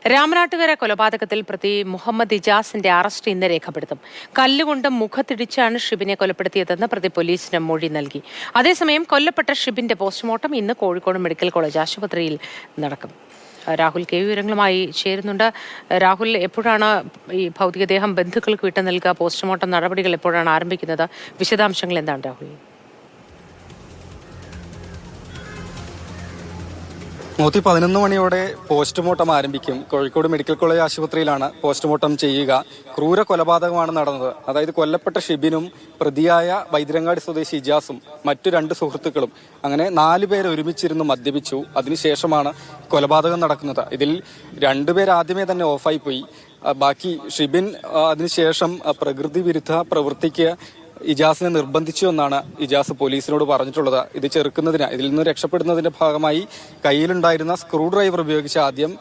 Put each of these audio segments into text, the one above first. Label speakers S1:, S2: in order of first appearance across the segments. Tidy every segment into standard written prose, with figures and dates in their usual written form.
S1: രാമനാട്ടുകര കൊലപാതകത്തിൽ പ്രതി മുഹമ്മദ് ഇജാസിന്റെ അറസ്റ്റ് ഇന്ന് രേഖപ്പെടുത്തും. കല്ലുകൊണ്ട് മുഖത്തിടിച്ചാണ് ഷിബിനെ കൊലപ്പെടുത്തിയതെന്ന് പ്രതി പോലീസിന് മൊഴി നൽകി. അതേസമയം കൊല്ലപ്പെട്ട ഷിബിന്റെ പോസ്റ്റ്മോർട്ടം ഇന്ന് കോഴിക്കോട് മെഡിക്കൽ കോളേജ് ആശുപത്രിയിൽ നടക്കും. രാഹുൽ കെ വിവരങ്ങളുമായി ചേരുന്നുണ്ട്. രാഹുൽ, എപ്പോഴാണ് ഈ ഭൗതികദേഹം ബന്ധുക്കൾക്ക് വിട്ടു നൽകുക? പോസ്റ്റ്മോർട്ടം നടപടികൾ എപ്പോഴാണ് ആരംഭിക്കുന്നത്? വിശദാംശങ്ങൾ എന്താണ് രാഹുൽ?
S2: നൂറ്റി 11 മണിയോടെ പോസ്റ്റ്മോർട്ടം ആരംഭിക്കും. കോഴിക്കോട് മെഡിക്കൽ കോളേജ് ആശുപത്രിയിലാണ് പോസ്റ്റ്മോർട്ടം ചെയ്യുക. ക്രൂര കൊലപാതകമാണ് നടന്നത്. അതായത് കൊല്ലപ്പെട്ട ഷിബിനും പ്രതിയായ വൈദ്യരങ്ങാടി സ്വദേശി ഇജാസും മറ്റു 2 സുഹൃത്തുക്കളും അങ്ങനെ 4 പേർ ഒരുമിച്ചിരുന്ന് മദ്യപിച്ചു. അതിനുശേഷമാണ് കൊലപാതകം നടക്കുന്നത്. ഇതിൽ 2 പേർ ആദ്യമേ തന്നെ ഓഫായി പോയി. ബാക്കി ഷിബിൻ അതിനുശേഷം പ്രകൃതി വിരുദ്ധ പ്രവൃത്തിക്ക് ഇജാസിനെ നിർബന്ധിച്ചു എന്നാണ് ഇജാസ് പോലീസിനോട് പറഞ്ഞിട്ടുള്ളത്. ഇത് ചെറുക്കുന്നതിന്, ഇതിൽ നിന്ന് രക്ഷപ്പെടുന്നതിന്റെ ഭാഗമായി കയ്യിലുണ്ടായിരുന്ന സ്ക്രൂ ഡ്രൈവർ ഉപയോഗിച്ച് ആദ്യം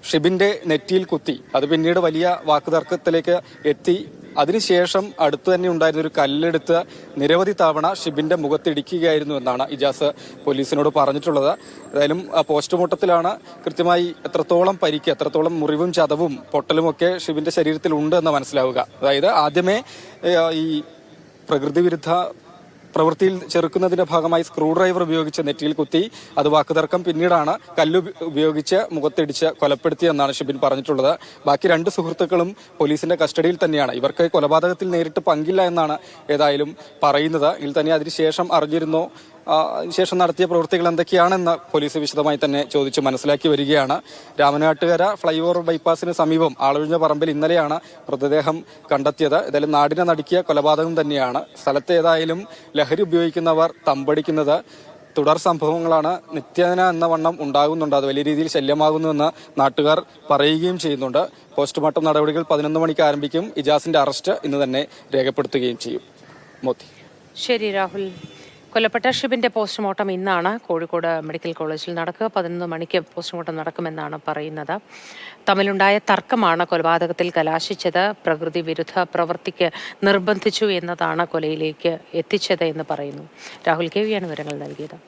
S2: ഷിബിന്റെ നെറ്റിയിൽ കുത്തി. അത് പിന്നീട് വലിയ വാക്കുതർക്കത്തിലേക്ക് എത്തി. അതിനുശേഷം അടുത്തു തന്നെ ഉണ്ടായിരുന്ന ഒരു കല്ലെടുത്ത് നിരവധി തവണ ഷിബിന്റെ മുഖത്തിടിക്കുകയായിരുന്നു എന്നാണ് ഇജാസ് പോലീസിനോട് പറഞ്ഞിട്ടുള്ളത്. ഏതായാലും പോസ്റ്റ്മോർട്ടത്തിലാണ് കൃത്യമായി എത്രത്തോളം പരിക്ക്, എത്രത്തോളം മുറിവും ചതവും പൊട്ടലുമൊക്കെ ഷിബിന്റെ ശരീരത്തിൽ ഉണ്ട് എന്ന് മനസ്സിലാവുക. അതായത് ആദ്യമേ ഈ പ്രകൃതി വിരുദ്ധ പ്രവൃത്തിയിൽ ചെറുക്കുന്നതിന്റെ ഭാഗമായി സ്ക്രൂ ഡ്രൈവർ ഉപയോഗിച്ച് നെറ്റിയിൽ കുത്തി. അത് വാക്കുതർക്കം. പിന്നീടാണ് കല്ല് ഉപയോഗിച്ച് മുഖത്തിടിച്ച് കൊലപ്പെടുത്തിയെന്നാണ് ഷിബിൻ പറഞ്ഞിട്ടുള്ളത്. ബാക്കി 2 സുഹൃത്തുക്കളും പോലീസിന്റെ കസ്റ്റഡിയിൽ തന്നെയാണ്. ഇവർക്ക് കൊലപാതകത്തിൽ നേരിട്ട് പങ്കില്ല എന്നാണ് ഏതായാലും പറയുന്നത്. ഇതിൽ തന്നെ അതിനുശേഷം അറിഞ്ഞിരുന്നോ, ശേഷം നടത്തിയ പ്രവൃത്തികൾ എന്തൊക്കെയാണെന്ന് പോലീസ് വിശദമായി തന്നെ ചോദിച്ച് മനസ്സിലാക്കി വരികയാണ്. രാമനാട്ടുകര ഫ്ലൈ ഓവർ ബൈപ്പാസിന് സമീപം ആളൊഴിഞ്ഞ പറമ്പിൽ ഇന്നലെയാണ് മൃതദേഹം കണ്ടെത്തിയത്. ഏതായാലും നാടിനെ നടുക്കിയ കൊലപാതകം തന്നെയാണ്. സ്ഥലത്ത് ഏതായാലും ലഹരി ഉപയോഗിക്കുന്നവർ തമ്പടിക്കുന്നത് തുടർ സംഭവങ്ങളാണ്. നിത്യേന എന്ന വണ്ണം ഉണ്ടാകുന്നുണ്ട്. അത് വലിയ രീതിയിൽ ശല്യമാകുന്നുവെന്ന് നാട്ടുകാർ പറയുകയും ചെയ്യുന്നുണ്ട്. പോസ്റ്റ്മോർട്ടം നടപടികൾ 11 മണിക്ക് ആരംഭിക്കും. ഇജാസിന്റെ അറസ്റ്റ് ഇന്ന് തന്നെ രേഖപ്പെടുത്തുകയും ചെയ്യും. മോത്തി.
S1: ശരി രാഹുൽ. കൊല്ലപ്പെട്ട ഷിബിന്റെ പോസ്റ്റ്മോർട്ടം ഇന്നാണ് കോഴിക്കോട് മെഡിക്കൽ കോളേജിൽ നടക്കുക. 11 മണിക്ക് പോസ്റ്റ്മോർട്ടം നടക്കുമെന്നാണ് പറയുന്നത്. തമ്മിലുണ്ടായ തർക്കമാണ് കൊലപാതകത്തിൽ കലാശിച്ചത്. പ്രകൃതി വിരുദ്ധ പ്രവൃത്തിക്ക് നിർബന്ധിച്ചു എന്നതാണ് കൊലയിലേക്ക് എത്തിച്ചത് എന്ന് പറയുന്നു. രാഹുൽ കെ വിയാണ് വിവരങ്ങൾ നൽകിയത്.